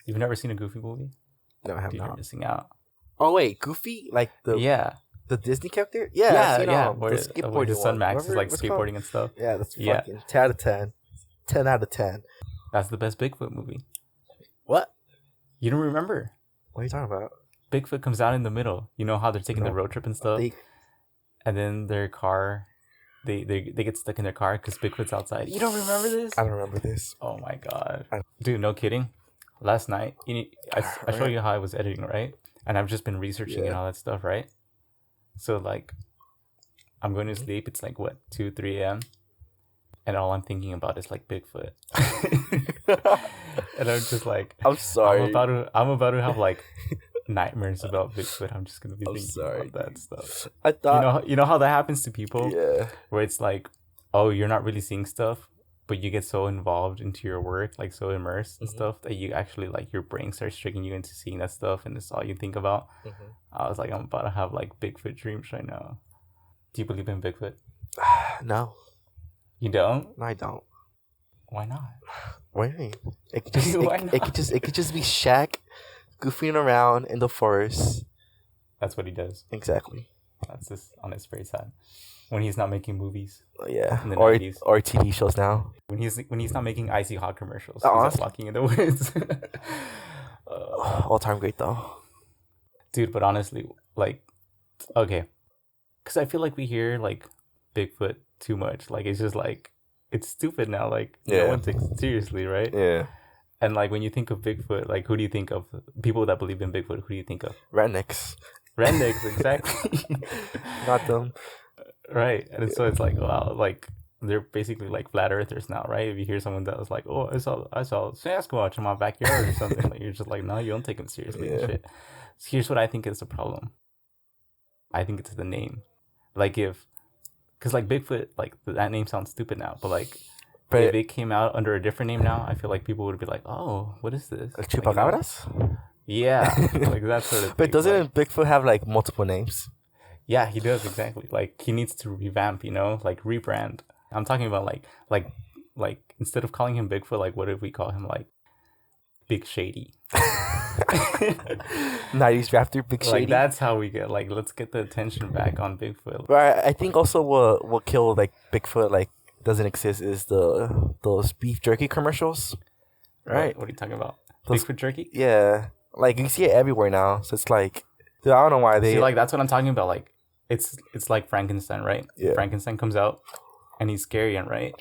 You've never seen a Goofy movie? No, I have Dude, not. you're missing out. Oh wait, Goofy, like the Disney character? Yeah, I've seen Where, the skateboarding his son one. Max is Whatever- like what's it called? skateboarding and stuff. Yeah, that's fucking 10 out of 10. 10 out of 10. That's the best Bigfoot movie. What? You don't remember? What are you talking about? Bigfoot comes out in the middle. You know how they're taking the road trip and stuff, and then their car, they get stuck in their car because Bigfoot's outside. You don't remember this? I don't remember this. Oh my god, dude! No kidding. Last night, I showed you how I was editing, right? And I've just been researching and all that stuff, right? So like, I'm going to sleep. It's like what 2, 3 a.m. And all I'm thinking about is like Bigfoot. And I'm just like, I'm sorry. I'm about to have like nightmares about Bigfoot. I'm just gonna be thinking about that stuff. I thought you know how that happens to people? Yeah. Where it's like, oh, you're not really seeing stuff, but you get so involved into your work, like so immersed and stuff, that you actually like your brain starts tricking you into seeing that stuff, and it's all you think about. I was like, I'm about to have like Bigfoot dreams right now. Do you believe in Bigfoot? No. You don't? No, I don't. Why not? What do you mean? It could just it could just be Shaq goofing around in the forest. That's what he does. Exactly. That's just on his spare side. When he's not making movies. Yeah. In the Or 90s. or TV shows now. When he's not making icy hot commercials. Oh, he's just walking in the woods. All time great though. Dude, but honestly, like, okay, because I feel like we hear like Bigfoot too much. Like it's just like it's stupid now. Like no one takes it seriously, right? Yeah. And like when you think of Bigfoot, like who do you think of? People that believe in Bigfoot, who do you think of? Rednecks. Rednecks, exactly. Not them. Right, and so it's like wow, like they're basically like flat earthers now, right? If you hear someone that was like, oh, I saw Sasquatch in my backyard or something, like you're just like, no, you don't take them seriously and shit. So here's what I think is the problem. I think it's the name. Like because like Bigfoot, like that name sounds stupid now, but like if it came out under a different name now, I feel like people would be like, oh, what is this? Like Chupacabras? Yeah, like that sort of thing. But doesn't Bigfoot have like multiple names? Yeah, he does, exactly. Like he needs to revamp, like rebrand. I'm talking about like instead of calling him Bigfoot, like what if we call him like Big Shady? 90s raptor Big Shady. Like that's how we get let's get the attention back on Bigfoot. But I think also what kill like Bigfoot like doesn't exist is those beef jerky commercials. Right. What are you talking about? Those, Bigfoot jerky? Yeah. Like you see it everywhere now. So it's like dude, I don't know why they see, like that's what I'm talking about. Like it's like Frankenstein, right? Yeah. Frankenstein comes out and he's scary, and right?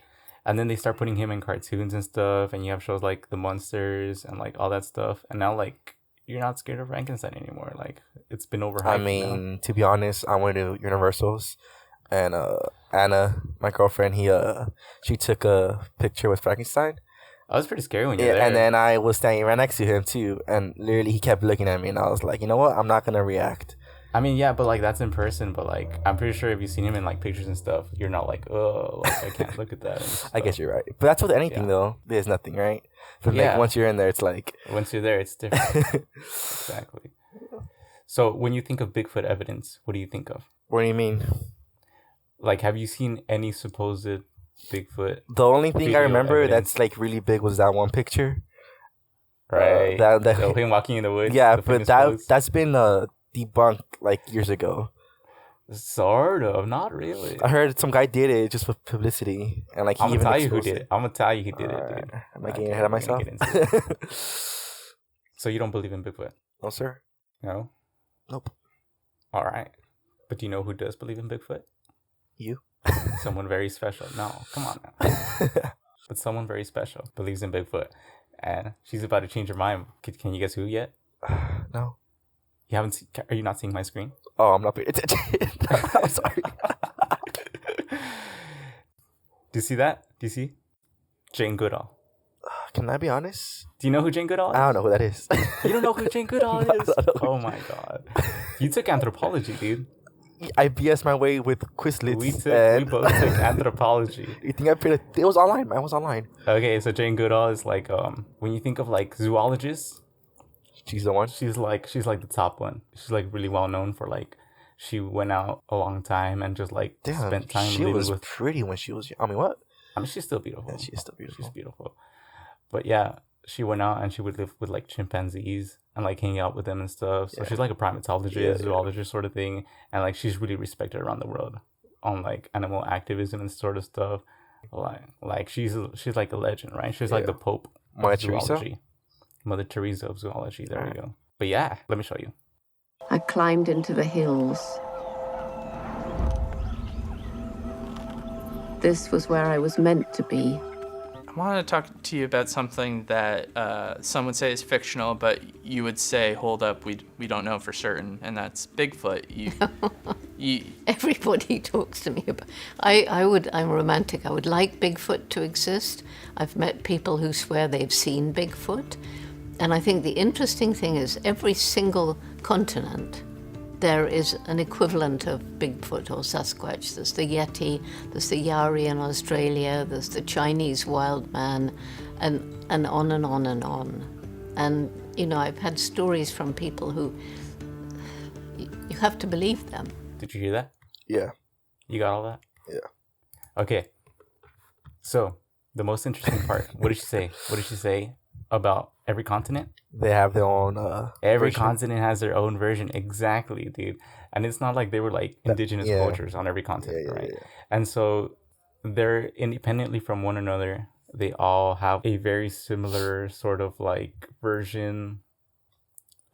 And then they start putting him in cartoons and stuff, and you have shows like The Monsters and like all that stuff. And now like you're not scared of Frankenstein anymore. Like it's been overhyped. I mean, to be honest, I went to Universal's, and Anna, my girlfriend, she took a picture with Frankenstein. I was pretty scary when you were there. And then I was standing right next to him too, and literally he kept looking at me, and I was like, you know what? I'm not gonna react. I mean, yeah, but like that's in person. But like, I'm pretty sure if you've seen him in like pictures and stuff, you're not like, oh, like I can't look at that. I guess you're right, but that's with anything though. There's nothing, right? But like once you're in there, it's like once you're there, it's different. Exactly. So when you think of Bigfoot evidence, what do you think of? What do you mean? Like, have you seen any supposed Bigfoot? The only thing I remember evidence? that's like really big was that one picture. Right. Him walking in the woods. Yeah, but that's been debunked like years ago. Sort of, not really. I heard some guy did it just for publicity, and like I'm gonna tell you who did it. I'm gonna tell you who did it, dude. Am I getting ahead of myself? So you don't believe in Bigfoot? No, sir. No. Nope. All right, but do you know who does believe in Bigfoot? You. Someone very special. No, come on now. But someone very special believes in Bigfoot, and she's about to change her mind. Can you guess who yet? No. You haven't seen, are you not seeing my screen? Oh, I'm not paying attention. I'm sorry. Do you see that? Do you see? Jane Goodall. Can I be honest? Do you know who Jane Goodall is? I don't know who that is. You don't know who Jane Goodall is? Oh my god. You took anthropology, dude. I BS my way with Quizlets. We both took anthropology. You think I paid it was online, man. It was online. Okay, so Jane Goodall is like when you think of like zoologists, she's the one. She's like the top one. She's like really well known for like she went out a long time and just like spent time she living was with pretty when she was I mean what? I mean she's still beautiful. Yeah, she's still beautiful. She's beautiful. But yeah, she went out and she would live with like chimpanzees and like hang out with them and stuff. So Yeah. she's like a primatologist, Yeah, yeah. zoologist sort of thing, and like she's really respected around the world on like animal activism and sort of stuff. Like she's like a legend, right? She's like Yeah. the Pope Mother of Teresa? zoology. Mother Teresa of zoology. There we go. But yeah, let me show you. I climbed into the hills. This was where I was meant to be. I want to talk to you about something that some would say is fictional, but you would say, hold up, we don't know for certain, and that's Bigfoot. You Everybody talks to me about. I'm romantic. I would like Bigfoot to exist. I've met people who swear they've seen Bigfoot, and I think the interesting thing is every single continent there is an equivalent of Bigfoot or Sasquatch. There's the Yeti, there's the Yari in Australia, there's the Chinese wild man, and on and on and on. And, you know, I've had stories from people who, you have to believe them. Did you hear that? Yeah. You got all that? Yeah. Okay. So, the most interesting part, what did she say? What did she say about every continent? They have their own Every version. continent has their own version. Exactly, dude. And it's not like they were like indigenous cultures on every continent, right? Yeah. And so they're independently from one another. They all have a very similar sort of like version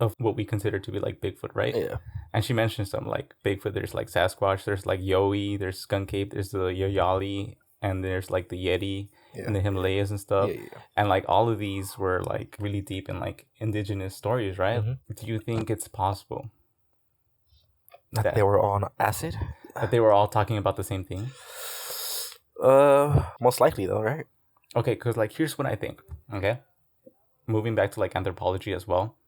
of what we consider to be like Bigfoot, right? Yeah. And she mentioned some like Bigfoot. There's like Sasquatch. There's like Yowie. There's Skunk Ape. There's the Yoyali. And there's like the Yeti in the Himalayas and stuff. Yeah. And like all of these were like really deep in like indigenous stories, right? Mm-hmm. Do you think it's possible that they were all on acid? That they were all talking about the same thing? Most likely though, right? Okay, because like here's what I think. Okay, moving back to like anthropology as well.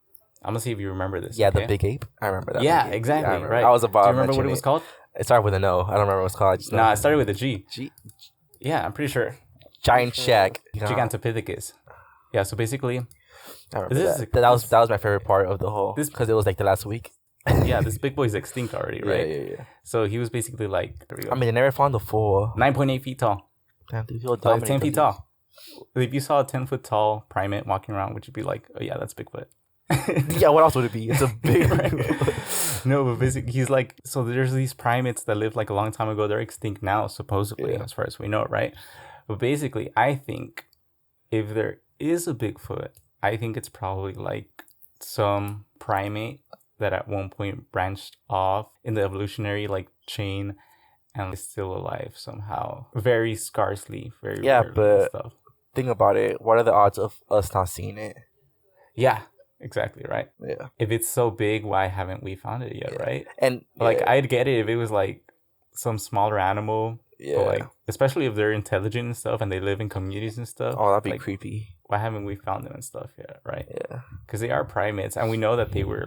I'm gonna see if you remember this. Yeah, okay? the big ape. I remember that. Yeah, exactly. Yeah, right. I was about. Do you remember what it was called? It started with an O. I don't remember what it was called. Nah, it started with a G. G. Yeah, I'm pretty sure. Giant Shag. Gigantopithecus. Yeah, so basically, I remember that was my favorite part of the whole. Because it was like the last week. Yeah, this big boy's extinct already, right? Yeah. So he was basically like. I mean, they never found the full. 9.8 feet tall. Damn, dude, 10 feet tall. If you saw a 10-foot tall primate walking around, would you be like, oh yeah, that's Bigfoot? Yeah, what else would it be? It's a big No, but basically he's like, so there's these primates that lived like a long time ago. They're extinct now, supposedly, as far as we know, right? But basically, I think if there is a Bigfoot, I think it's probably like some primate that at one point branched off in the evolutionary like chain and is still alive somehow. Very scarcely, very rarely but stuff. Think about it. What are the odds of us not seeing it? Yeah. Exactly, right? Yeah. If it's so big, why haven't we found it yet, right? And like I'd get it if it was like some smaller animal. Yeah. But, like, especially if they're intelligent and stuff and they live in communities and stuff. Oh, that'd be like, creepy. Why haven't we found them and stuff yet, right? Yeah. Because they are primates, and we know that they were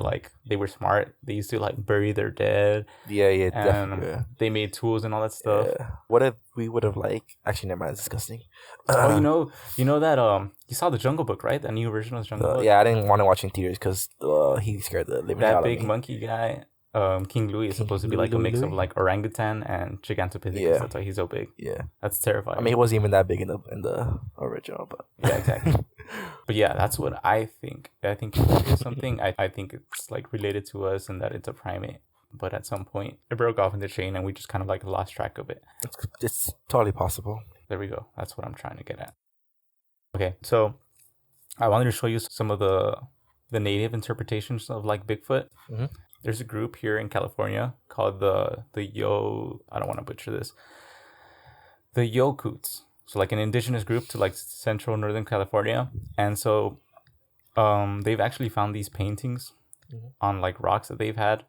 smart. They used to like bury their dead. Yeah, definitely. Yeah. They made tools and all that stuff. Yeah. What if we would have actually never mind, it's disgusting. You know that you saw the Jungle Book, right? That new version of the Jungle Book. Yeah, I didn't want to watch in theaters because he scared the living out of me. That big monkey guy. King Louis is supposed to be like a mix of like orangutan and Gigantopithecus. Yeah. That's why he's so big. Yeah. That's terrifying. I mean, he wasn't even that big in the original, but yeah, exactly. But yeah, that's what I think. I think if there is something, I think it's like related to us and that it's a primate. But at some point, it broke off in the chain and we just kind of like lost track of it. It's totally possible. There we go. That's what I'm trying to get at. Okay, so I wanted to show you some of the native interpretations of like Bigfoot. Mm-hmm. There's a group here in California called the I don't want to butcher this. The Yokuts. So like an indigenous group to like central northern California. And so they've actually found these paintings on like rocks that they've had.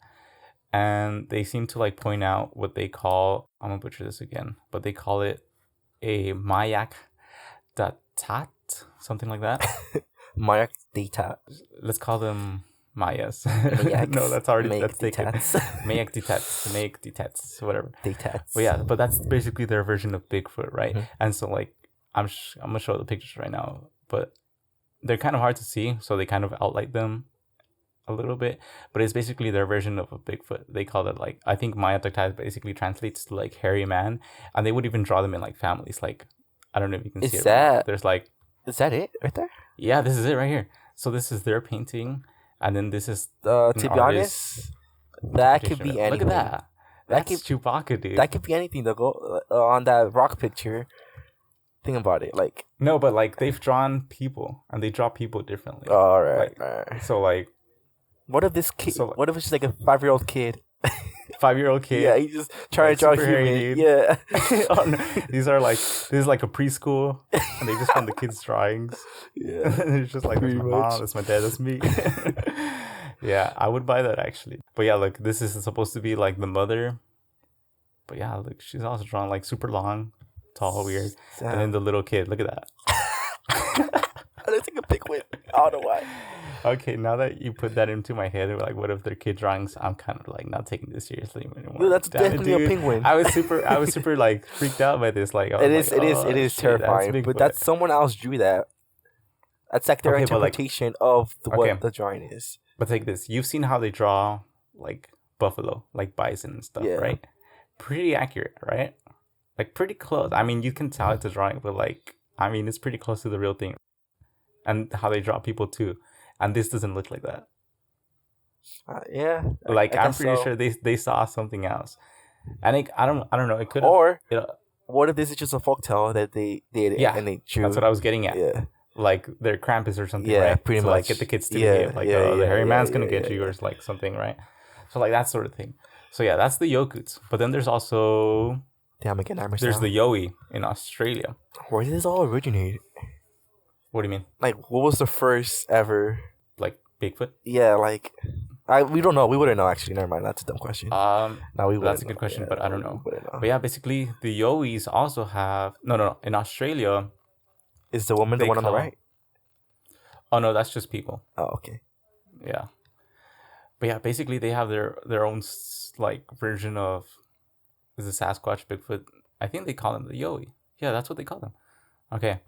And they seem to like point out what they call, I'm going to butcher this again, but they call it a Mayak Datat, something like that. Mayak Datat. Let's call them Mayas. Mayaks. No, that's already Mayak that's taken. Mayak Datats, whatever. Datats. But yeah, but that's basically their version of Bigfoot, right? Mm-hmm. And so like I'm gonna show the pictures right now, but they're kind of hard to see, so they kind of outline them a little bit. But it's basically their version of a Bigfoot. They call it like, I think Maya Datat basically translates to like hairy man, and they would even draw them in like families. Like I don't know if you can see it. That there's like. Is that it right there? Yeah, this is it right here. So this is their painting, and then this is To an be artist's honest, that could be interpretation of it. anything. Look at that. That That's Chewbacca, dude. That could be anything. Though, go on that rock picture. Think about it, like. No, but like they've drawn people, and they draw people differently. All right, Like, all right. so like, What if this kid? So- What if it's just like a 5-year-old kid? 5-year-old kid. Yeah, he's just trying Like, to draw a super hairy, human. dude. Yeah. Oh, no. This is like a preschool, and they just found the kids' drawings. Yeah. And it's just like, that's Pretty my much. mom, that's my dad, that's me. Yeah, I would buy that actually. But yeah, look, this is supposed to be like the mother. But yeah, look, she's also drawn like super long, tall, weird. And then the little kid, look at that. I didn't think a penguin. I don't know why. Okay, now that you put that into my head, like, what if they're kid drawings? I'm kind of like not taking this seriously anymore. Dude, that's Damn it, definitely a dude. penguin. I was super like freaked out by this. Like, I was It like, is shit, that's terrifying. Bigfoot. But that's someone else drew that. That's like their Okay, but, like- interpretation of what Okay. the drawing is. But take this. You've seen how they draw like buffalo, like bison and stuff, Yeah. right? Pretty accurate, right? Like pretty close. I mean, you can tell it's a drawing, but like, I mean, it's pretty close to the real thing. And how they draw people too. And this doesn't look like that. Yeah. Like, I I'm guess pretty so. sure they saw something else. And I don't know. It could have. Or You know, what if this is just a folktale that they did Yeah, and they drew? that's what I was getting at. Yeah. Like they're Krampus or something, Yeah, right? pretty So, like much. get the kids to Yeah, behave. Like, yeah, oh, the yeah, hairy yeah, man's gonna yeah, get yeah, you, yeah. or it's like something, right? So like that sort of thing. So yeah, that's the Yokuts. But then there's also Damn, I get nightmares there's now. the Yowie in Australia. Where did this all originate? What do you mean? Like, what was the first ever? Like Bigfoot? Yeah, like, we don't know. We wouldn't know, actually. Never mind. That's a dumb question. No, we wouldn't That's a know. good question, Yeah, but I don't we know. wouldn't know. But yeah, basically the Yowies also have no. In Australia, Is the woman the they one on the call- right? oh no, that's just people. Oh, okay. Yeah. But yeah, basically they have their own like version of is the Sasquatch, Bigfoot. I think they call them the Yowie. Yeah, that's what they call them. Okay.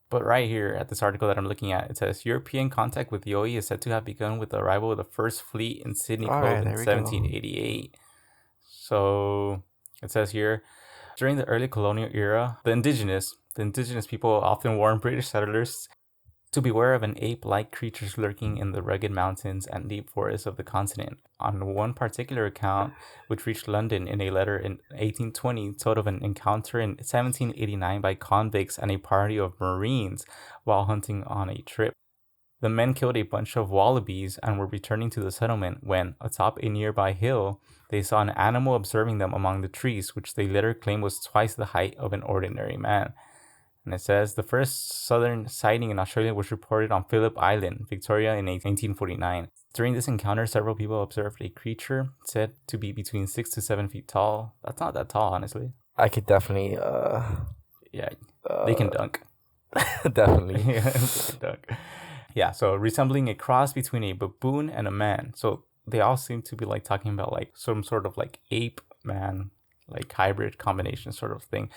But right here at this article that I'm looking at, it says European contact with Yowie is said to have begun with the arrival of the first fleet in Sydney All Cove right, in there we go. 1788. So it says here, during the early colonial era, the indigenous people often warned British settlers to beware of an ape-like creatures lurking in the rugged mountains and deep forests of the continent. On one particular account, which reached London in a letter in 1820, told of an encounter in 1789 by convicts and a party of Marines while hunting on a trip. The men killed a bunch of wallabies and were returning to the settlement when, atop a nearby hill, they saw an animal observing them among the trees, which they later claimed was twice the height of an ordinary man. And it says the first southern sighting in Australia was reported on Phillip Island, Victoria, in 1849. During this encounter, several people observed a creature said to be between 6 to 7 feet tall. That's not that tall, honestly. I could definitely, Yeah, they can dunk. definitely. Yeah, they can dunk. Yeah, so resembling a cross between a baboon and a man. So they all seem to be like talking about like some sort of like ape man, like hybrid combination sort of thing.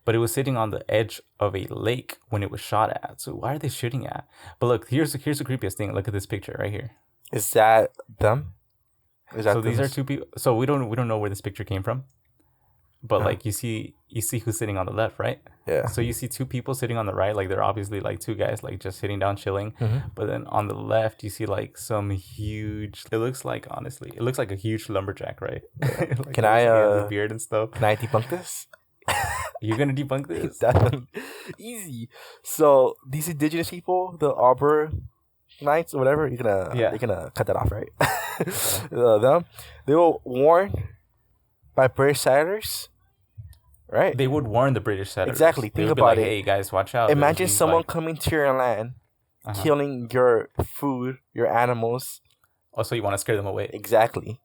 But it was sitting on the edge of a lake when it was shot at. So why are they shooting at? But look, here's the creepiest thing. Look at this picture right here. Is that them? Is that So these are them? two people. So we don't know where this picture came from. But Yeah. like you see who's sitting on the left, right? Yeah. So you see two people sitting on the right, like they're obviously like two guys like just sitting down chilling. Mhm. But then on the left you see like some huge. It looks like a huge lumberjack, right? Like, Can he I, has the uh, beard and stuff? Can I debunk this? You're gonna debunk this? Definitely. Easy. So these indigenous people, the Arbor Knights or whatever, you're gonna cut that off, right? They were warned by British settlers, right? They would warn the British settlers. Exactly. They Think would be about like, it. Hey guys, watch out. Imagine There's these, someone like- coming to your land, Uh-huh. killing your food, your animals. Also, you want to scare them away. Exactly.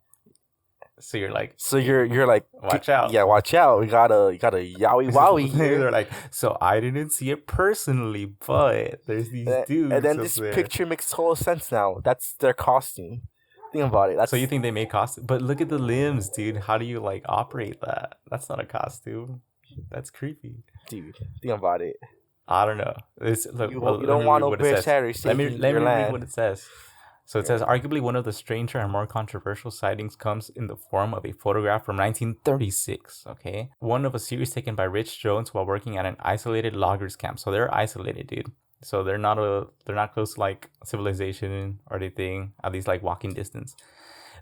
So you're like, So you're like, watch out. Yeah, watch out. You got a yowie wowie here. They're like, so I didn't see it personally, but there's these dudes. And then up this there. picture makes total sense now. That's their costume. Think about it. That's So you think they made costume? But look at the limbs, dude. How do you like operate that? That's not a costume. That's creepy. dude? Think about it. I don't know. It's look. You, well, you let don't me want read no what it British says. settlers Let me taking read your land. what it says. So it says arguably one of the stranger and more controversial sightings comes in the form of a photograph from 1936. Okay, one of a series taken by Rich Jones while working at an isolated loggers camp. So they're isolated, dude. So they're not close to like civilization or anything, at least like walking distance.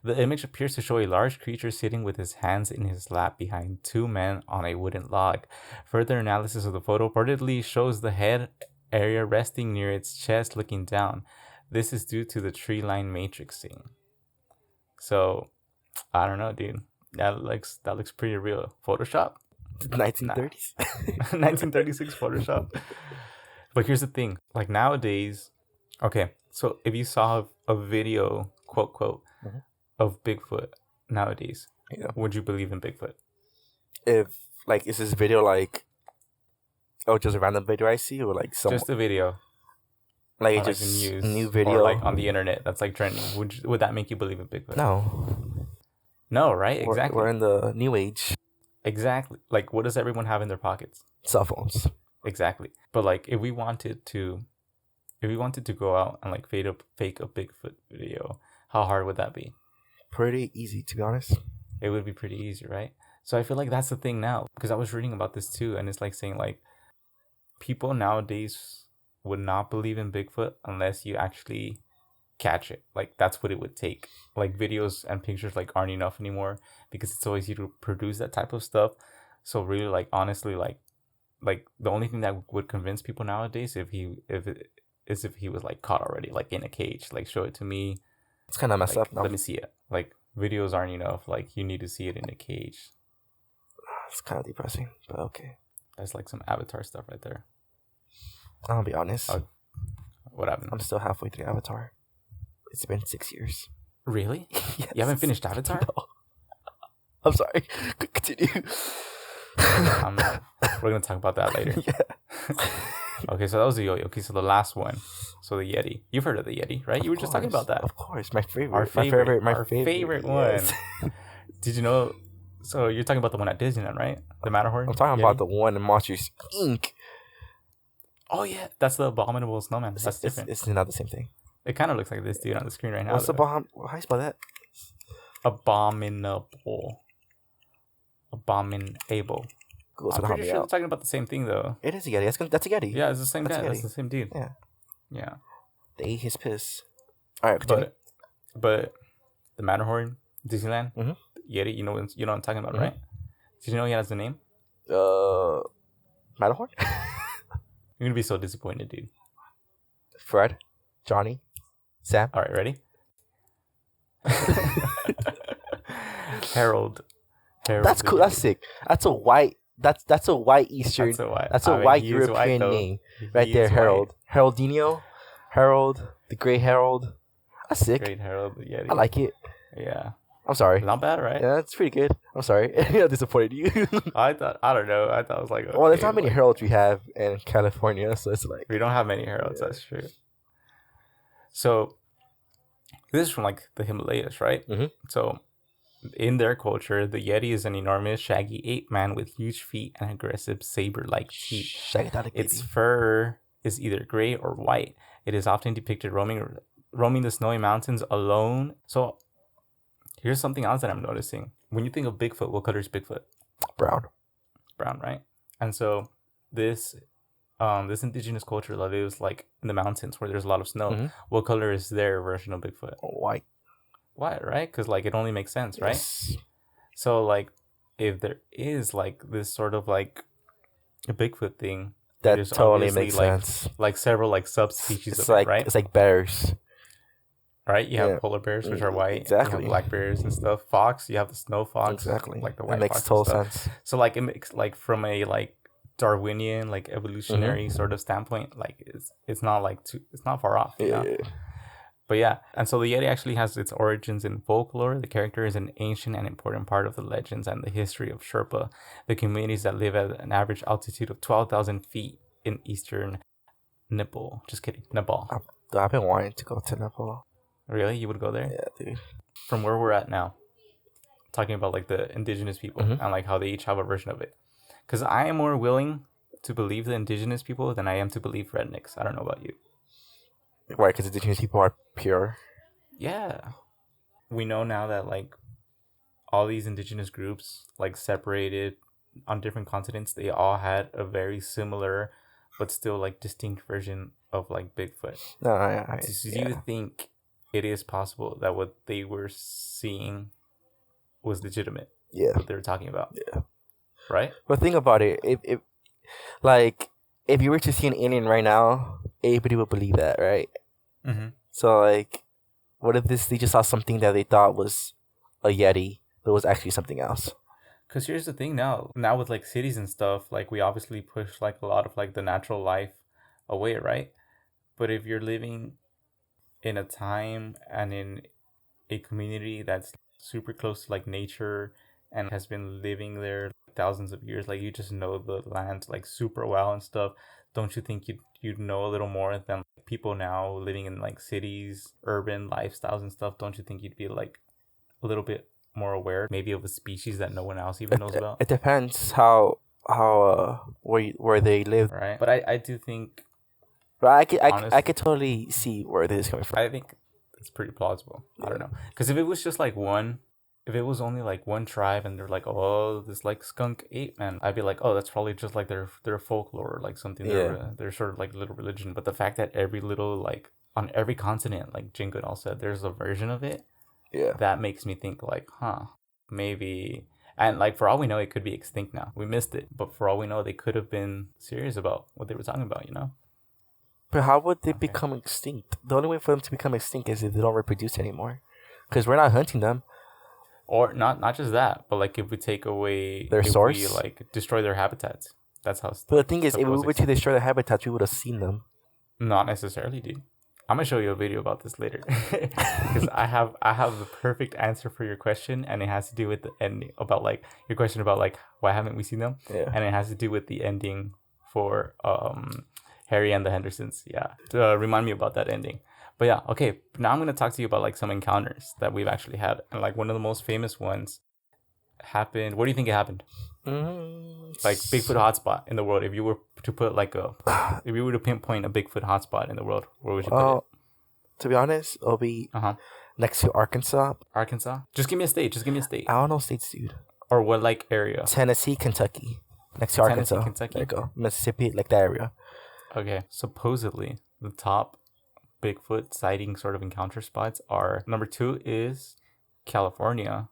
The image appears to show a large creature sitting with his hands in his lap behind two men on a wooden log. Further analysis of the photo reportedly shows the head area resting near its chest looking down. This is due to the tree-line matrixing. So, I don't know, dude. That looks pretty real. Photoshop? 1930s. 1936 Photoshop. But here's the thing. Like nowadays, okay, so if you saw a video, quote, Mhm. of Bigfoot nowadays, Yeah. would you believe in Bigfoot? If like is this video like just a random video I see or like some Just a video. like On, just like, the news, new video or like on the internet that's like trending. Would that make you believe in Bigfoot? No, right? Exactly. We're in the new age. Exactly. Like, what does everyone have in their pockets? Cell phones. Exactly. But like, if we wanted to go out and like fake a Bigfoot video, how hard would that be? Pretty easy, to be honest. It would be pretty easy, right? So I feel like that's the thing now, because I was reading about this too, and it's like saying like people nowadays would not believe in Bigfoot unless you actually catch it. Like that's what it would take. Like videos and pictures like aren't enough anymore because it's so easy to produce that type of stuff. So really, like honestly, like the only thing that would convince people nowadays if he was like caught already, like in a cage. Like show it to me. It's kind of messed Like, up now. let me see it. Like videos aren't enough. Like you need to see it in a cage. It's kind of depressing, but okay. That's like some Avatar stuff right there. I'll be honest. What happened? I'm still halfway through Avatar. It's been 6 years. Really? Yes. You haven't finished Avatar? No. I'm sorry. Continue. We're gonna talk about that later. Yeah. Okay, so that was the yo-yo. Okay, so the last one. So the Yeti. You've heard of the Yeti, right? You were just talking about that. Of course, my favorite. Our favorite one. Yes. Did you know? So you're talking about the one at Disneyland, right? The Matterhorn. I'm talking about the one in Monsters Inc. Oh yeah, that's the abominable snowman. That's different. It's not the same thing. It kind of looks like this dude on the screen right now. What's the bomb? How do you spell that? Abominable. Cool, so I'm help pretty me sure they're out. talking about the same thing though. It is a Yeti. That's a Yeti. Yeah, it's the same That's guy. a That's Yeti. the same dude. Yeah. Yeah. They ate his piss. All right, continue. But the Matterhorn, Disneyland, Mhm. Yeti. You know what I'm talking about, Mhm. right? Did you know he has a name? Matterhorn? You're gonna be so disappointed, dude. Fred? Johnny? Sam? All right, ready? Harold. That's cool. That's sick. That's a white. That's a white Eastern. That's a white European name right there. Harold. Haroldinho. Harold. The Great Harold. That's sick. Great Harold the Yeti. I like it. Yeah. I'm sorry. Not bad, right? Yeah, that's pretty good. I'm sorry. I disappointed you. I don't know. I thought it was like. Well, there's okay, not many like, Harold's we have in California, so it's like. We don't have many Harolds. That's true. So, this is from like the Himalayas, right? Mhm. So, in their culture, the Yeti is an enormous, shaggy ape man with huge feet and aggressive saber-like teeth. Its fur is either gray or white. It is often depicted roaming the snowy mountains alone. So, here's something else that I'm noticing. When you think of Bigfoot, what color is Bigfoot? Brown. Brown, right? And so this indigenous culture that lives like in the mountains where there's a lot of snow. Mhm. What color is their version of Bigfoot? White. White, right? Because like it only makes sense, right? Yes. So like if there is like this sort of like a Bigfoot thing, That there's totally obviously, makes like, sense. like several like subspecies It's of like it, right? it's like bears. Right? You have Yeah. polar bears, which are white. Exactly. You have black bears and stuff. Fox, you have the snow fox. Exactly. Like the white It makes fox and total stuff. sense. So like it makes like from a like Darwinian like evolutionary sort of standpoint, like it's not like it's not far off. You know? Yeah. But yeah, and so the Yeti actually has its origins in folklore. The character is an ancient and important part of the legends and the history of Sherpa, the communities that live at an average altitude of 12,000 feet in eastern Nepal. Just kidding, Nepal. I've been wanting to go to Nepal. Really? You would go there? Yeah, dude. From where we're at now, talking about like the indigenous people Mhm. and like how they each have a version of it. Because I am more willing to believe the indigenous people than I am to believe rednecks. I don't know about you. Why? Because indigenous people are pure. Yeah. We know now that like all these indigenous groups like separated on different continents, they all had a very similar but still like distinct version of like Bigfoot. No, do you think it is possible that what they were seeing was legitimate? Yeah. What they were talking about. Yeah. Right? But think about it. If you were to see an alien right now, everybody would believe that, right? Mm-hmm. So, like, what if they just saw something that they thought was a Yeti, but was actually something else? Because here's the thing now with like cities and stuff, like we obviously push like a lot of like the natural life away, right? But if you're living in a time and in a community that's super close to like nature and has been living there thousands of years, like you just know the land like super well and stuff, don't you think you'd know a little more than people now living in like cities, urban lifestyles and stuff? Don't you think you'd be like a little bit more aware maybe of a species that no one else even knows about? It depends how where they live, right? But I do think, but I could totally see where this is coming from. I think it's pretty plausible. I don't know, because if it was just like one, if it was only like one tribe and they're like, oh, this like skunk ape man, I'd be like, oh, that's probably just like their folklore, like something, they're sort of like little religion. But the fact that every little like on every continent, like Jingle said, there's a version of it. Yeah, that makes me think like, maybe, and like for all we know, it could be extinct now. We missed it, but for all we know, they could have been serious about what they were talking about, you know. But how would they become extinct? The only way for them to become extinct is if they don't reproduce anymore, because we're not hunting them. Or not just that, but like if we take away their source, we like destroy their habitats. That's how. But the thing is, if we were to destroy their habitats, we would have seen them. Not necessarily, dude. I'm gonna show you a video about this later, because I have the perfect answer for your question, and it has to do with the ending about like your question about like why haven't we seen them, and it has to do with the ending for Harry and the Hendersons. Yeah, to remind me about that ending. But yeah, okay. Now I'm gonna talk to you about like some encounters that we've actually had, and like one of the most famous ones happened. Where do you think it happened? Like Bigfoot hotspot in the world. If you were to put if you were to pinpoint a Bigfoot hotspot in the world, where would you put it? To be honest, it'll be next to Arkansas. Arkansas? Just give me a state. I don't know states, dude. Or what like area? Tennessee, Kentucky. Next to Arkansas. Kentucky. There you go. Mississippi, like that area. Okay. Supposedly, the top Bigfoot sighting sort of encounter spots are, number 2 is California.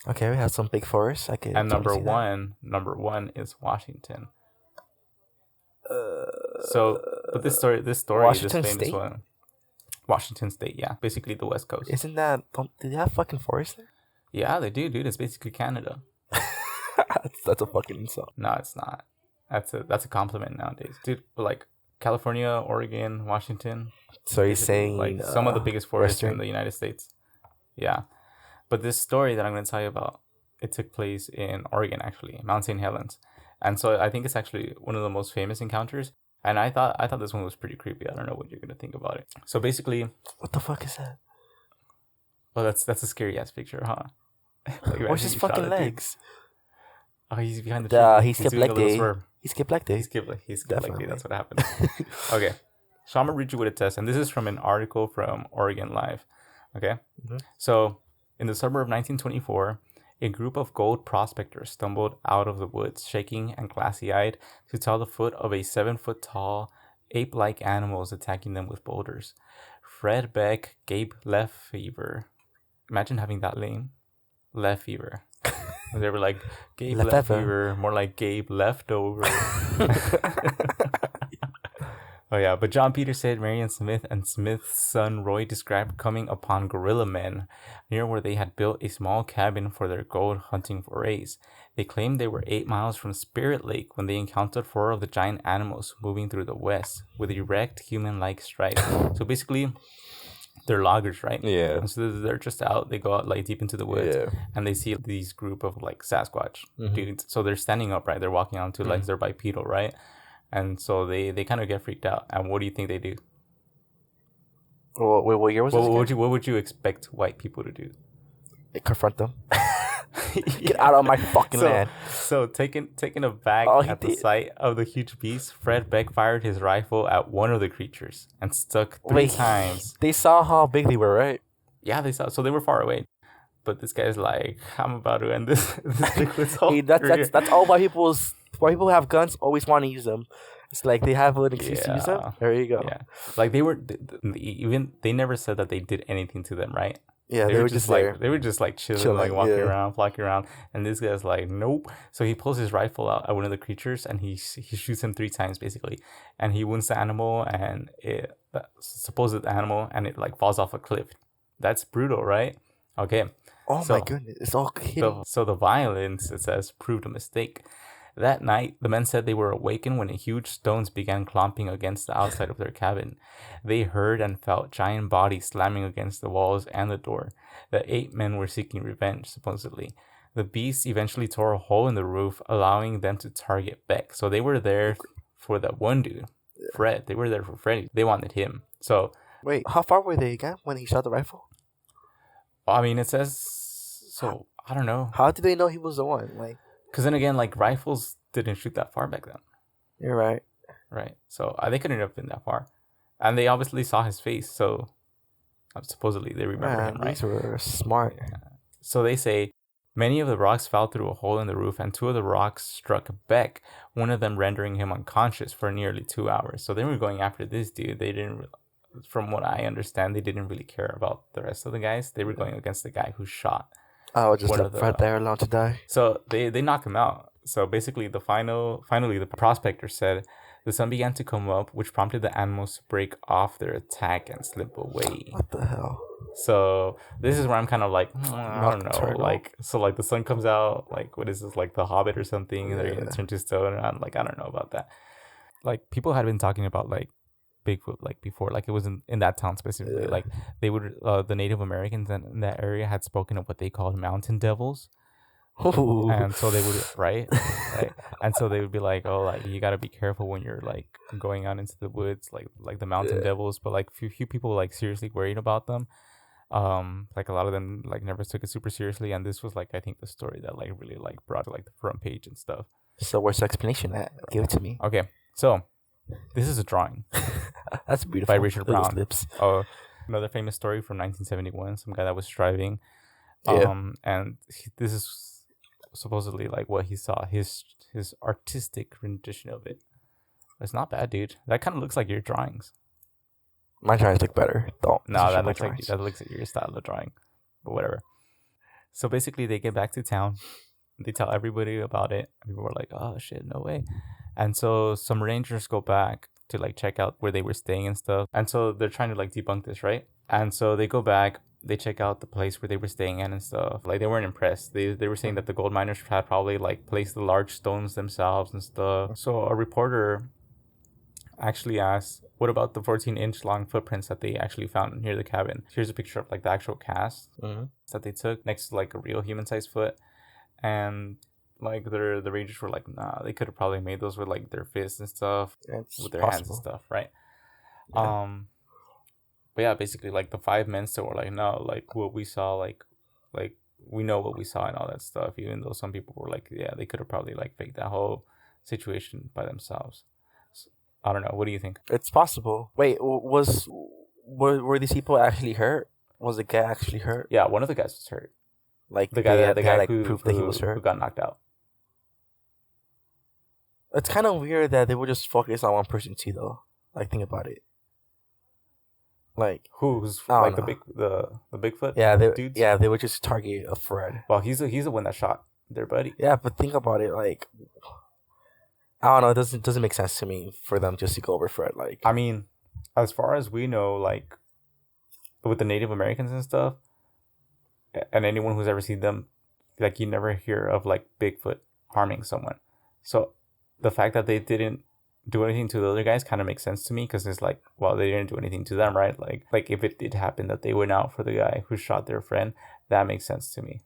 Okay, we have some big forests. And number one is Washington. But this story, Washington this famous State? one, Washington State, yeah, basically the West Coast. Isn't that? Do they have fucking forests there? Yeah, they do, dude. It's basically Canada. That's a fucking insult. No, it's not. That's a compliment nowadays, dude. Like California, Oregon, Washington. So you're saying like some of the biggest forests in the United States. Yeah. But this story that I'm going to tell you about, it took place in Oregon, actually, Mount St. Helens. And so I think it's actually one of the most famous encounters. And I thought this one was pretty creepy. I don't know what you're going to think about it. So basically... What the fuck is that? Oh, that's a scary-ass picture, huh? Like, where's his fucking legs? Oh, he's behind the tree. He skipped leg day. He skipped leg day. He skipped leg day. That's what happened. Okay. So I'm going to read you what it says. And this is from an article from Oregon Live. Okay? Mm-hmm. So... in the summer of 1924, a group of gold prospectors stumbled out of the woods, shaking and glassy-eyed, to tell the foot of a 7-foot-tall, ape-like animals attacking them with boulders. Fred Beck, Gabe Lefevre. Imagine having that name. Lefevre. They were like, Gabe Lefevre, more like Gabe Leftover. Oh yeah, but John Peter said Marion Smith and Smith's son Roy described coming upon gorilla men near where they had built a small cabin for their gold hunting forays. They claimed they were 8 miles from Spirit Lake when they encountered 4 of the giant animals moving through the west with erect human-like stripes. So basically, they're loggers, right? Yeah. And so they're just out. They go out like deep into the woods, and they see these group of like Sasquatch dudes. So they're standing up, right? They're walking on 2 legs. They're bipedal, right? And so they kind of get freaked out. And what do you think they do? What year was this? What would you expect white people to do? They confront them. Get out of my fucking land. So taken aback at the sight of the huge beast, Fred Beck fired his rifle at one of the creatures and stuck 3 times. They saw how big they were, right? Yeah, they saw. So they were far away. But this guy's like, I'm about to end this Bigfoot's whole that's all white people who have guns always want to use them. It's like they have an excuse to use them. There you go. Yeah, like they were even they never said that they did anything to them, right? Yeah, they were just there. Like they were just like chilling like walking around, flocking around, and this guy's like, nope. So he pulls his rifle out at one of the creatures, and he shoots him 3 times basically, and he wounds the animal, and it supposed animal, and it like falls off a cliff. That's brutal, right? Okay. Oh my goodness, it's all kidding. So the violence, it says, proved a mistake. That night, the men said they were awakened when huge stones began clomping against the outside of their cabin. They heard and felt giant bodies slamming against the walls and the door. The 8 men were seeking revenge, supposedly. The beasts eventually tore a hole in the roof, allowing them to target Beck. So they were there for that one dude, Fred. They were there for Freddy. They wanted him. So wait, how far were they again when he shot the rifle? I mean, it says so. I don't know. How did they know he was the one? Like. Because then again, like, rifles didn't shoot that far back then. You're right. Right. So they couldn't have been that far. And they obviously saw his face, so supposedly they remember him, right? These were smart. Yeah. So they say, many of the rocks fell through a hole in the roof, and 2 of the rocks struck Beck, one of them rendering him unconscious for nearly 2 hours. So they were going after this dude. They didn't, from what I understand, they didn't really care about the rest of the guys. They were going against the guy who shot. Oh, just left Fred there alone to die. So they knock him out. So basically, finally, the prospector said the sun began to come up, which prompted the animals to break off their attack and slip away. What the hell? So this is where I'm kind of like, I don't know, like, so like the sun comes out, like, what is this, like The Hobbit or something? Yeah. They're gonna turn to stone, and I'm like, I don't know about that. Like, people had been talking about like Bigfoot like before, like it was in that town specifically. Like they would the Native Americans in that area had spoken of what they called mountain devils. Ooh. And so they would right, and so they would be like, oh, like you got to be careful when you're like going out into the woods, like the mountain devils. But like few people like seriously worried about them. Like a lot of them like never took it super seriously, and this was like I think the story that like really like brought to like the front page and stuff. So where's the explanation at? Give it to me. Okay, so this is a drawing. That's beautiful. By Richard Brown. Lips. Another famous story from 1971. Some guy that was driving. And this is supposedly like what he saw. His artistic rendition of it. It's not bad, dude. That kind of looks like your drawings. My drawings look better. Don't. No, that looks like your style of drawing. But whatever. So basically, they get back to town. They tell everybody about it. People were like, "Oh shit, no way!" And so some rangers go back to like check out where they were staying and stuff. And so they're trying to like debunk this, right? And so they go back, they check out the place where they were staying at and stuff. Like they weren't impressed. They were saying that the gold miners had probably like placed the large stones themselves and stuff. So a reporter actually asked, what about the 14-inch long footprints that they actually found near the cabin? Here's a picture of like the actual cast that they took next to like a real human-sized foot. And like the rangers were like, nah, they could have probably made those with like their fists and stuff, with their hands and stuff, right? Yeah. But yeah, basically like the 5 men still were like, no, like what we saw, like we know what we saw and all that stuff. Even though some people were like, yeah, they could have probably like faked that whole situation by themselves. So, I don't know. What do you think? It's possible. Wait, were these people actually hurt? Was the guy actually hurt? Yeah, one of the guys was hurt. Like the guy like who proved that he was hurt, who got knocked out. It's kind of weird that they would just focus on one person too, though. Like, think about it. Like who's like the Bigfoot? Yeah, dudes? Yeah, they would just target a Fred. Well, he's the one that shot their buddy. Yeah, but think about it. Like, I don't know. It doesn't make sense to me for them just to go over Fred. Like, I mean, as far as we know, like with the Native Americans and stuff, and anyone who's ever seen them, like you never hear of like Bigfoot harming someone. So the fact that they didn't do anything to the other guys kind of makes sense to me, because it's like, well, they didn't do anything to them, right? Like if it did happen that they went out for the guy who shot their friend, that makes sense to me.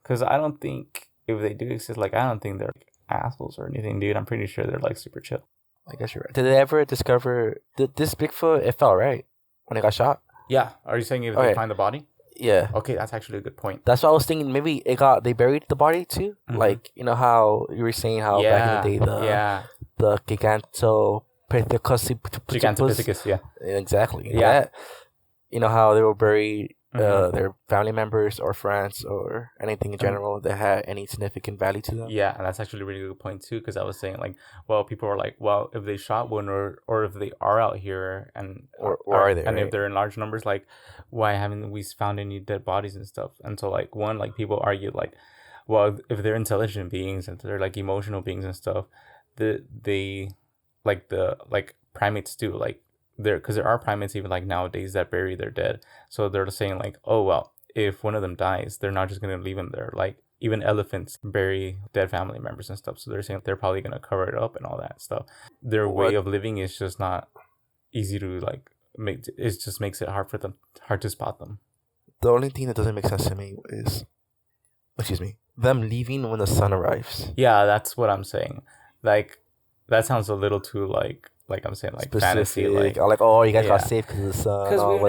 Because I don't think if they do exist, like I don't think they're like assholes or anything, dude. I'm pretty sure they're like super chill. I guess you're right. Did they ever discover this Bigfoot? It fell, right, when it got shot? Yeah. Are you saying if they find the body? Yeah. Okay, that's actually a good point. That's what I was thinking. Maybe they buried the body too. Mm-hmm. Like, you know how you were saying how back in the day the Gigantopithecus. Gigantopithecus, yeah. Exactly. Yeah. You know how they were buried their family members or friends or anything in general that had any significant value to them. Yeah, and that's actually a really good point too, because I was saying like, well, people are like, well, if they shot one or if they are out here and or are they, and right? if they're in large numbers, like, why haven't we found any dead bodies and stuff? And so like people argue like, well, if they're intelligent beings and they're like emotional beings and stuff, they like primates do, like, because there are primates even like nowadays that bury their dead. So they're saying like, oh well, if one of them dies, they're not just gonna leave them there. Like even elephants bury dead family members and stuff. So they're saying they're probably gonna cover it up and all that stuff. Their way of living is just not easy to like make. It just makes it hard to spot them. The only thing that doesn't make sense to me is, them leaving when the sun arrives. Yeah, that's what I'm saying. Like that sounds a little too like I'm saying, like specific, fantasy, like oh, you guys got safe because of the sun. Because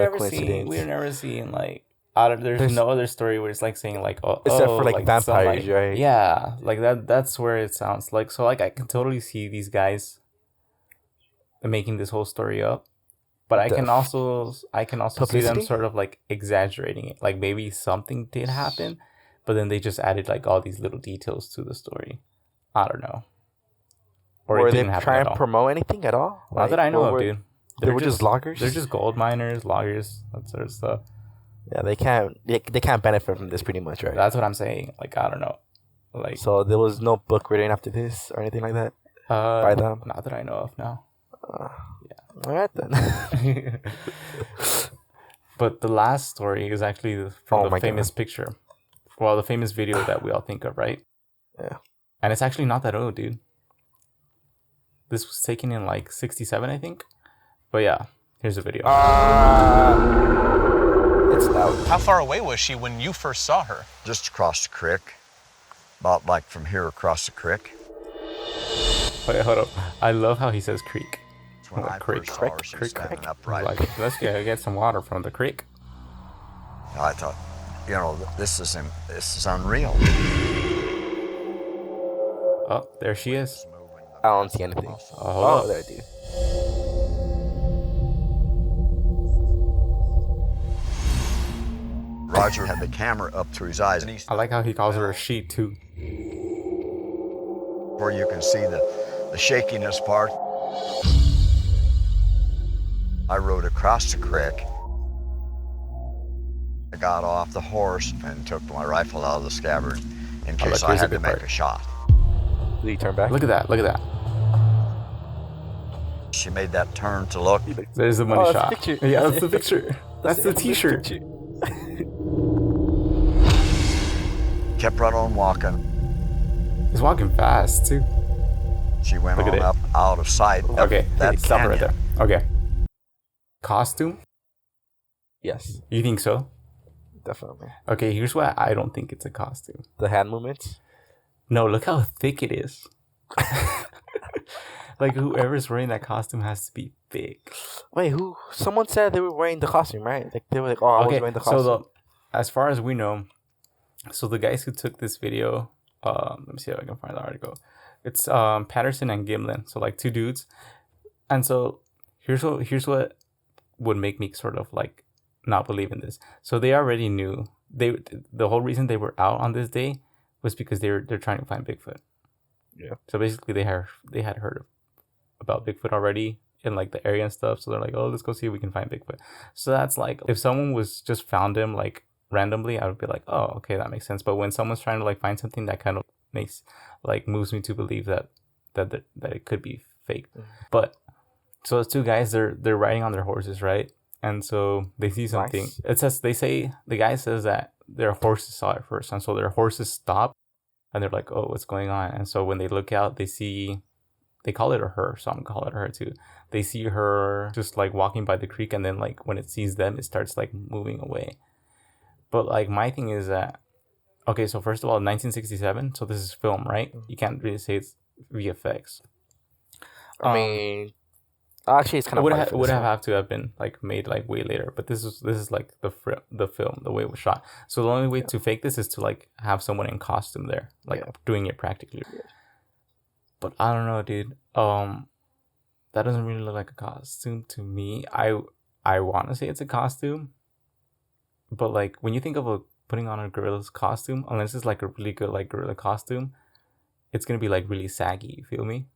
we've never seen like there's no other story where it's like saying like except for like vampires, right? Yeah, like that's where it sounds like. So like I can totally see these guys making this whole story up, but I can also see them sort of like exaggerating it. Like maybe something did happen, but then they just added like all these little details to the story. I don't know. Or they try and promote anything at all? Not that I know of, dude. They were just loggers? They're just gold miners, loggers, that sort of stuff. Yeah, they can't benefit from this pretty much, right? That's what I'm saying. Like, I don't know. Like, so there was no book written after this or anything like that by them? Not that I know of, no. Yeah. All right, then. But the last story is actually from the famous picture. Well, the famous video that we all think of, right? Yeah. And it's actually not that old, dude. This was taken in like 1967, I think. But yeah, here's a video. It's loud. How far away was she when you first saw her? Just across the creek. About like from here across the creek. Wait, hold up. I love how he says creek. That's when I first saw her. She was standing upright. Like, let's get some water from the creek. I thought, this is unreal. Oh, there she is. I don't see anything. Oh, there, dude. Roger had the camera up to his eyes. I like how he calls her a she, too. Where you can see the shakiness part. I rode across the creek. I got off the horse and took my rifle out of the scabbard in case I had to make a shot. Did he turn back? Look at that. She made that turn to look. There's the money shot. The yeah, that's the picture. That's the t-shirt. Kept right on walking. He's walking fast, too. She went on up out of sight. Okay, that stop right there. Okay. Costume? Yes. You think so? Definitely. Okay, here's why I don't think it's a costume. The hand movements? No, look how thick it is. Like, whoever's wearing that costume has to be big. Wait, who? Someone said they were wearing the costume, right? Like, they were like, I was wearing the costume. So, as far as we know, so the guys who took this video, let me see if I can find the article. It's Patterson and Gimlin, so like two dudes. And so here's what would make me sort of like not believe in this. So they already knew the whole reason they were out on this day was because they're trying to find Bigfoot. Yeah. So basically they had heard about Bigfoot already in like the area and stuff. So they're like, oh, let's go see if we can find Bigfoot. So that's like, if someone was just found him like randomly, I would be like, oh, okay, that makes sense. But when someone's trying to like find something, that kind of moves me to believe that it could be fake. Mm-hmm. But so those two guys, they're riding on their horses, right? And so they see something. Nice. It says, the guy says that their horses saw it first, and so their horses stop, and they're like, oh, what's going on? And so when they look out, they call it a her, so I'm gonna call it her too. They see her just like walking by the creek, and then like when it sees them, it starts like moving away. But like my thing is that, okay, so first of all, 1967, so this is film, right? You can't really say it's VFX. I mean, actually, it's kind of would have to have been like made like way later, but this is like the film, the way it was shot. So the only way to fake this is to like have someone in costume there, like doing it practically. Yeah. But I don't know, dude. That doesn't really look like a costume to me. I want to say it's a costume But like when you think of putting on a gorilla's costume, unless it's like a really good like gorilla costume, it's gonna be like really saggy. You feel me?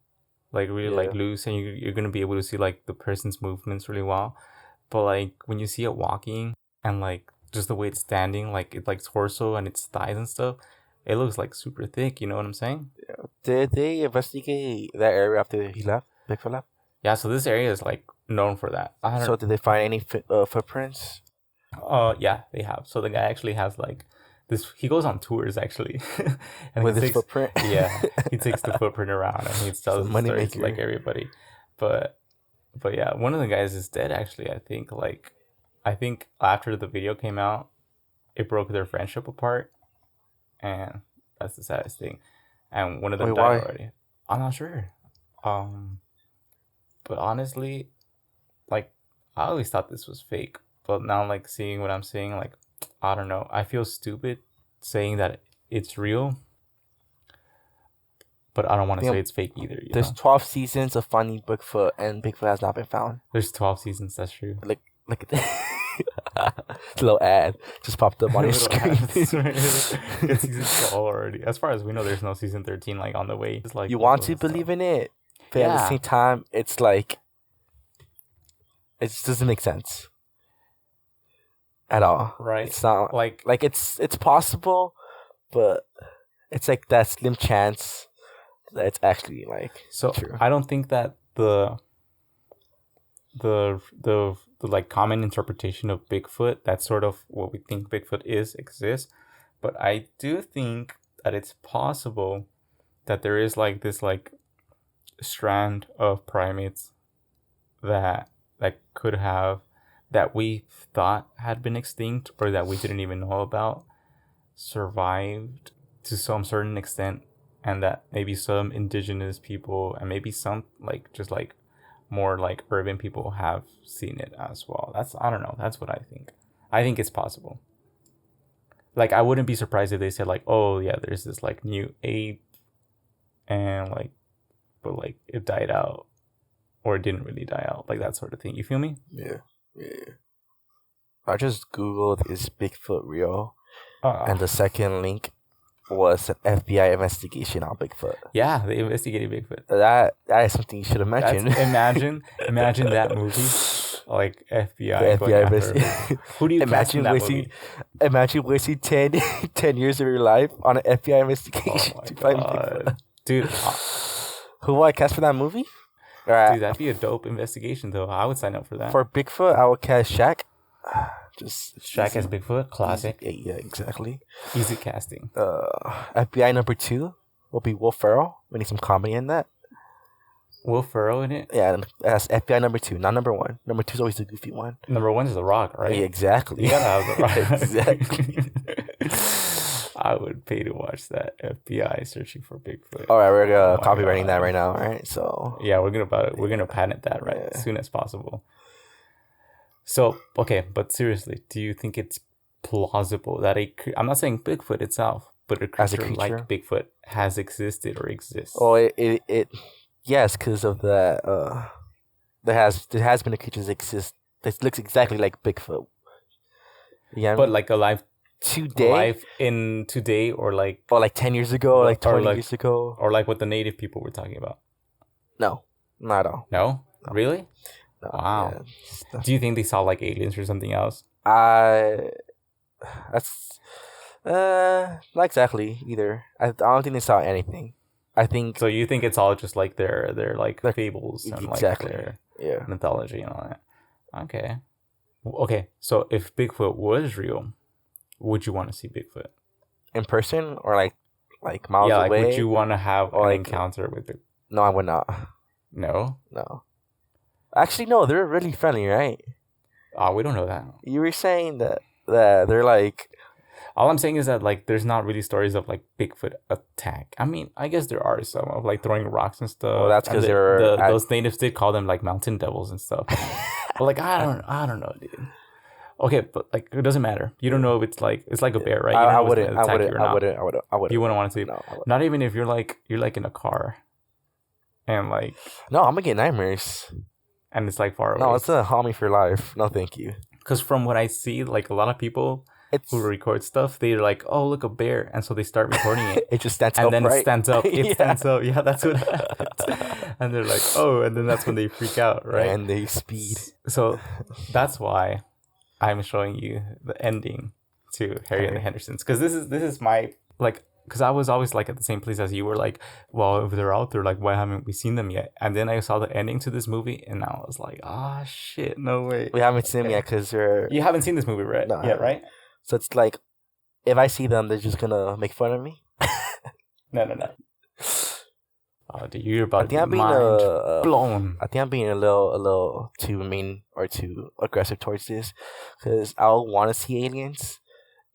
Like really like loose, and you're gonna be able to see like the person's movements really well. But like when you see it walking and like just the way it's standing, like it's like torso and its thighs and stuff, it looks like super thick. You know what I'm saying? Yeah. Did they investigate that area after he left? Bigfoot left. Yeah. So this area is like known for that. So did they find any footprints? Yeah, they have. So the guy actually has like this. He goes on tours actually, and with his footprint. Yeah, he takes the footprint around and he tells money stories to, like everybody. But yeah, one of the guys is dead actually. I think after the video came out, it broke their friendship apart, and that's the saddest thing. And one of them died already. I'm not sure. But honestly, like I always thought this was fake. But now, like, seeing what I'm seeing, like, I don't know. I feel stupid saying that it's real. But I don't want to say it's fake either. There's 12 seasons of finding Bigfoot, and Bigfoot has not been found. There's 12 seasons, that's true. Look at that. Little ad just popped up on your screen. It's season 12 already. As far as we know, there's no season 13, like, on the way. It's like you want to believe in it, but at the same time, it's like... It just doesn't make sense. At all, right? It's not like it's possible, but it's like that slim chance that it's actually like true. I don't think that the like common interpretation of Bigfoot, that's sort of what we think Bigfoot exists, but I do think that it's possible that there is like this like strand of primates that could have, that we thought had been extinct or that we didn't even know about, survived to some certain extent, and that maybe some indigenous people and maybe some like just like more like urban people have seen it as well. I don't know. That's what I think. I think it's possible. Like I wouldn't be surprised if they said like, oh yeah, there's this like new ape, and like, but like it died out, or it didn't really die out, like that sort of thing. You feel me? Yeah. I just googled is Bigfoot real, and the second link was an FBI investigation on Bigfoot. Yeah, they investigated Bigfoot. That is something you should have mentioned. Imagine that movie, like FBI. The FBI investigation. Who do you imagine wasting? Imagine wasting 10 years of your life on an FBI investigation to find Bigfoot. Dude. Who would I cast for that movie? Dude, that'd be a dope investigation, though. I would sign up for that. For Bigfoot, I would cast Shaq. Just Shaq as Bigfoot, classic. Easy. Yeah, exactly. Easy casting. FBI number 2 will be Will Ferrell. We need some comedy in that. Will Ferrell in it? Yeah, that's FBI number 2, not number 1. Number 2 is always the goofy one. Number 1 is The Rock, right? Yeah, exactly. You gotta have The Rock. Exactly. I would pay to watch that. FBI searching for Bigfoot. All right, we're copywriting that right now. All right, so yeah, we're gonna patent that as soon as possible. So okay, but seriously, do you think it's plausible that I'm not saying Bigfoot itself, but a creature like Bigfoot has existed or exists? Oh, it yes, because of the there has been a creature that exists that looks exactly like Bigfoot. Yeah, but like alive. Today, life in today, or like 10 years ago, or like 20 years ago, or like what the native people were talking about. No, not at all. No? Really? No, wow. Yeah. Do you think they saw like aliens or something else? That's not exactly either. I don't think they saw anything. I think so. You think it's all just like their like fables and exactly. Like their mythology and all that. Okay. So if Bigfoot was real, would you want to see Bigfoot in person or like miles away? Like, would you want to have an encounter with it? No, I would not. No. Actually, no. They're really friendly, right? Oh, we don't know that. You were saying that they're like. All I'm saying is that like there's not really stories of like Bigfoot attack. I mean, I guess there are some of like throwing rocks and stuff. Well, that's because those natives did call them like mountain devils and stuff. But like I don't know, dude. Okay, but like it doesn't matter. You don't know if it's like a bear, right? I wouldn't. You wouldn't want to see it. No, not even if you're like in a car, and like. No, I'm gonna get nightmares. And it's like far away. No, it's gonna haunt me for life. No, thank you. Because from what I see, like a lot of people who record stuff, they're like, "Oh, look, a bear," and so they start recording it. It just stands up, and then right? it stands up. It stands up. Yeah, that's what happens. And they're like, "Oh," and then that's when they freak out, right? And they speed. So that's why I'm showing you the ending to Harry and the Hendersons, because this is my like. Because I was always like at the same place as you were, like, well, if they're out there, like, why haven't we seen them yet? And then I saw the ending to this movie, and I was like, ah, shit, no way. We haven't seen them yet because you haven't seen this movie, right? No, yet, right? So it's like, if I see them, they're just gonna make fun of me. No. Oh, dude, you're about to be mind blown. I think I'm being a little too mean or too aggressive towards this, because I'll want to see aliens.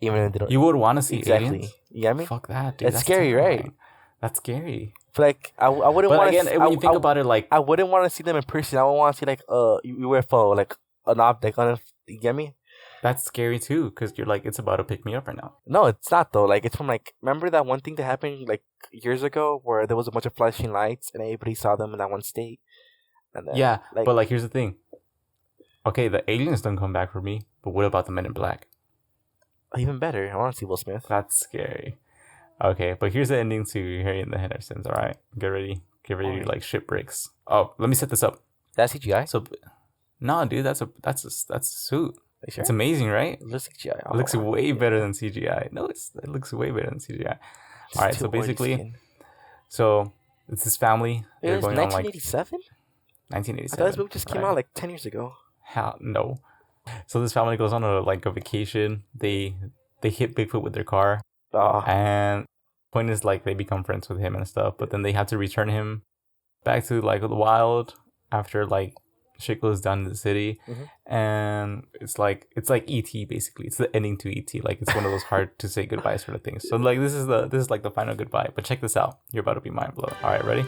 Even if they don't, you would want to see aliens? You get me? Fuck that, dude. That's scary, terrifying. Right? That's scary. But like, I wouldn't want to. But again, when you think about it, like, I wouldn't want to see them in person. I would want to see like UFO, like an object on it. You get me? That's scary too, because you're like, it's about to pick me up right now. No, it's not though. Like, it's from like, remember that one thing that happened like years ago where there was a bunch of flashing lights and everybody saw them in that one state. And then, yeah, like, but like, here's the thing. Okay, the aliens don't come back for me, but what about the Men in Black? Even better. I want to see Will Smith. That's scary. Okay, but here's the ending to Harry and the Hendersons. All right, get ready to like shipwrecks. Oh, let me set this up. That's CGI. So, no, dude, that's a suit. Sure? It's amazing, right? It looks CGI. It looks way better than CGI. No, it looks way better than CGI. All right, so basically, so it's this family. They're going 1987? 1987. I thought this movie just came out like 10 years ago. Hell no. So this family goes on a vacation. They hit Bigfoot with their car. And point is like they become friends with him and stuff, but then they have to return him back to like the wild after like shit goes down in the city. And it's like E.T. basically. It's the ending to E.T. Like, it's one of those hard to say goodbyes sort of things. So like this is like the final goodbye. But check this out. You're about to be mind blown. All right, ready?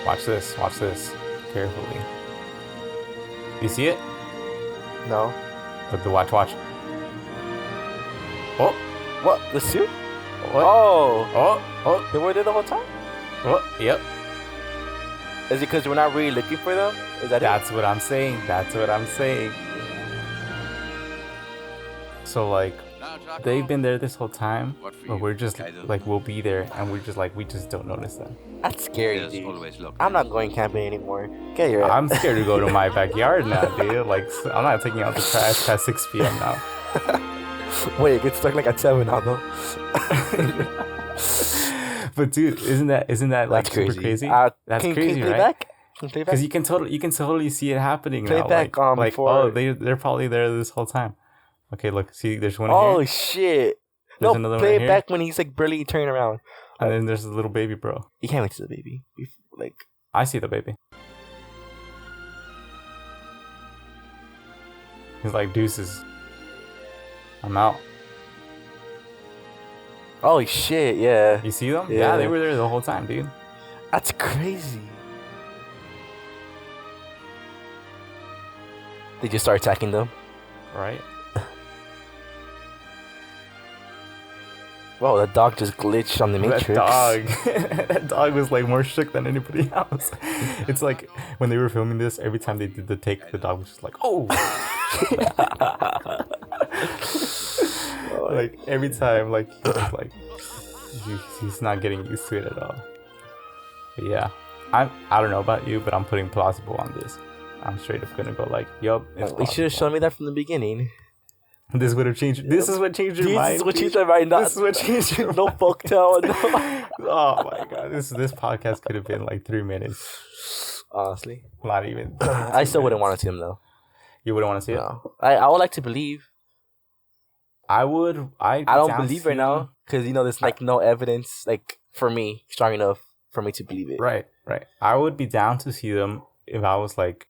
Watch this carefully. You see it? No. Look, watch. Oh, what? The suit? What? Oh. They were there the whole time? Oh, yep. Is it because we're not really looking for them? That's what I'm saying. So like, they've been there this whole time, but we're just like, we'll be there, and we're just like, we just don't notice them. That's scary, dude. I'm not going camping anymore. Get your ass. I'm scared to go to my backyard now, dude. Like, I'm not taking out the trash past 6 p.m. now. Wait, it gets stuck like at 7 now, though. But dude, isn't that like super crazy? That's crazy, right? Back? Because you can totally see it happening play now. Back, like before. Oh, they're probably there this whole time. Okay, look, see, there's one. Oh here. Shit! There's no, play it right back when he's like barely turning around. And then there's a little baby, bro. You can't wait to see the baby. Like, I see the baby. He's like, deuces. I'm out. Oh shit! Yeah. You see them? Yeah, they were there the whole time, dude. That's crazy. They just start attacking them. Right. Whoa, that dog just glitched on the Matrix. That dog was like more shook than anybody else. It's like when they were filming this, every time they did the take, the dog was just like, oh. Like every time, like he's not getting used to it at all. But yeah, I don't know about you, but I'm putting plausible on this. I'm straight up gonna go like, yup. You should have shown me that from the beginning. This would have changed. This is what changed your mind. This is what changed my mind. This is what changed your no folktale. No. Oh my god, this podcast could have been like 3 minutes. Honestly, not even. I still wouldn't want to see him though. You wouldn't want to see it? No. I would like to believe. I would. I don't believe right now because there's like no evidence like for me strong enough for me to believe it. Right. I would be down to see them if I was like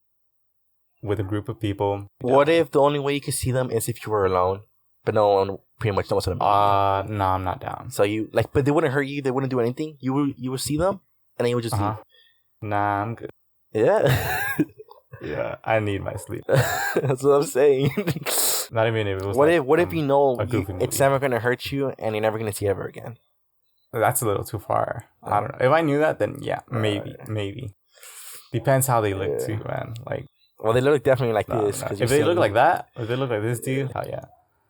with a group of people. What if the only way you could see them is if you were alone, but no one pretty much knows what I'm no, I'm not down. So you like, but they wouldn't hurt you. They wouldn't do anything. You would see them, and then you would just leave. Nah, I'm good. Yeah. Yeah, I need my sleep. That's what I'm saying. Not even if it was. What if you know it's never gonna hurt you and you're never gonna see it ever again? That's a little too far. I don't know. If I knew that, then yeah, maybe. Depends how they look too, man. Like, well, they look definitely like this. No. If they look like that, if they look like this dude, hell yeah.